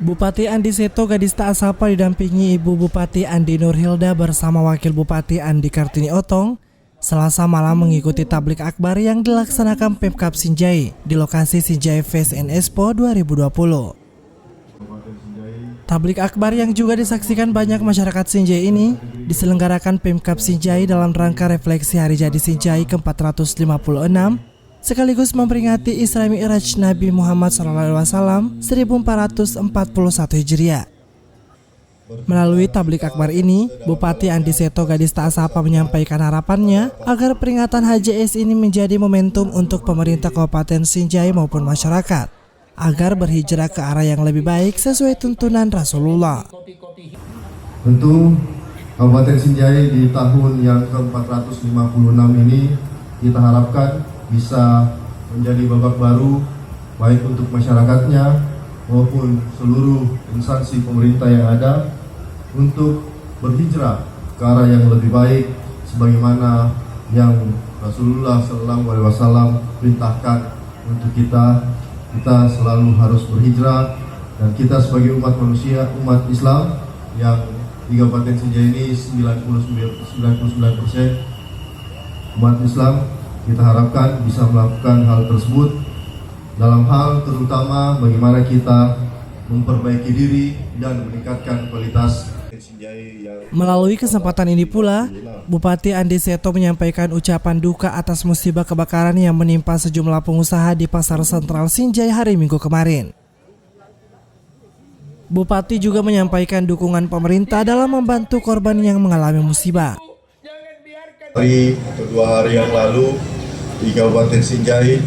Bupati Andi Seto Gadis Taasapa didampingi Ibu Bupati Andi Nurhilda bersama Wakil Bupati Andi Kartini Otong Selasa malam mengikuti tablik akbar yang dilaksanakan Pemkab Sinjai di lokasi Sinjai Fest and Expo 2020. Tablik akbar yang juga disaksikan banyak masyarakat Sinjai ini diselenggarakan Pemkab Sinjai dalam rangka refleksi Hari Jadi Sinjai ke-456 sekaligus memperingati Isra Mi'raj Nabi Muhammad SAW 1441 Hijriah. Melalui tablik akbar ini, Bupati Andi Seto Gadis Taasapa menyampaikan harapannya agar peringatan HJS ini menjadi momentum untuk pemerintah Kabupaten Sinjai maupun masyarakat agar berhijrah ke arah yang lebih baik sesuai tuntunan Rasulullah. Tentu Kabupaten Sinjai di tahun yang ke-456 ini kita harapkan bisa menjadi babak baru baik untuk masyarakatnya maupun seluruh instansi pemerintah yang ada untuk berhijrah ke arah yang lebih baik sebagaimana yang Rasulullah SAW perintahkan untuk kita selalu harus berhijrah, dan kita sebagai umat manusia, umat Islam yang di Kabupaten Sinjai ini 99% umat Islam, kita harapkan bisa melakukan hal tersebut dalam hal terutama bagaimana kita memperbaiki diri dan meningkatkan kualitas. Melalui kesempatan ini pula, Bupati Andi Seto menyampaikan ucapan duka atas musibah kebakaran yang menimpa sejumlah pengusaha di Pasar Sentral Sinjai hari Minggu kemarin. Bupati juga menyampaikan dukungan pemerintah dalam membantu korban yang mengalami musibah. Hari atau 2 hari yang lalu di Kabupaten Sinjai,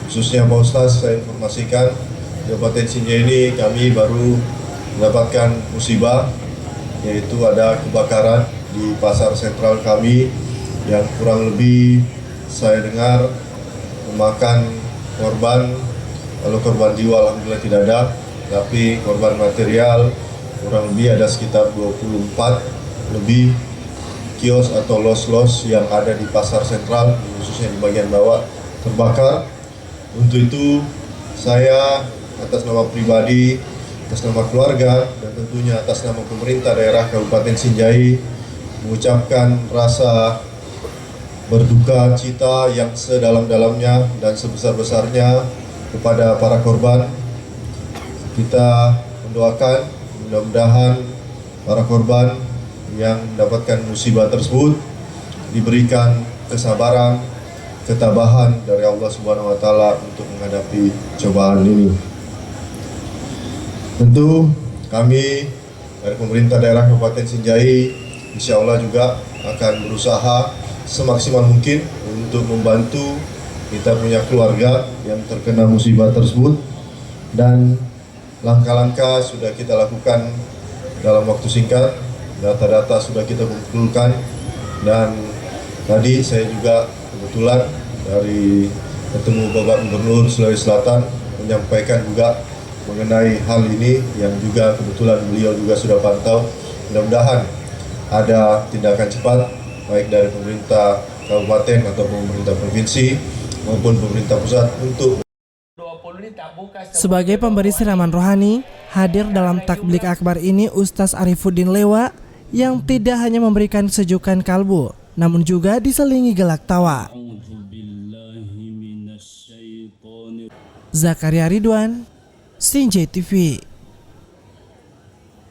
khususnya Pak Ustaz, saya informasikan di Kabupaten Sinjai ini kami baru mendapatkan musibah, yaitu ada kebakaran di pasar sentral kami yang kurang lebih saya dengar memakan korban. Kalau korban jiwa alhamdulillah tidak ada, tapi korban material kurang lebih ada sekitar 24 lebih kios atau los-los yang ada di pasar sentral, khususnya di bagian bawah, terbakar. Untuk itu saya atas nama pribadi, atas nama keluarga, dan tentunya atas nama pemerintah daerah Kabupaten Sinjai mengucapkan rasa berduka cita yang sedalam-dalamnya dan sebesar-besarnya kepada para korban. Kita mendoakan mudah-mudahan para korban yang mendapatkan musibah tersebut diberikan kesabaran, ketabahan dari Allah Subhanahu wa Ta'ala untuk menghadapi cobaan ini. Tentu kami dari pemerintah daerah Kabupaten Sinjai insya Allah juga akan berusaha semaksimal mungkin untuk membantu kita punya keluarga yang terkena musibah tersebut, dan langkah-langkah sudah kita lakukan dalam waktu singkat. Data-data sudah kita kumpulkan, dan tadi saya juga kebetulan dari ketemu Bapak Gubernur Sulawesi Selatan menyampaikan juga mengenai hal ini yang juga kebetulan beliau juga sudah pantau. Mudah-mudahan ada tindakan cepat baik dari pemerintah kabupaten atau pemerintah provinsi maupun pemerintah pusat untuk. Sebagai pemberi siraman rohani, hadir dalam takblik akbar ini Ustaz Arifuddin Lewa yang tidak hanya memberikan kesejukan kalbu, namun juga diselingi gelak tawa. Zakaria Ridwan, Sinjai TV.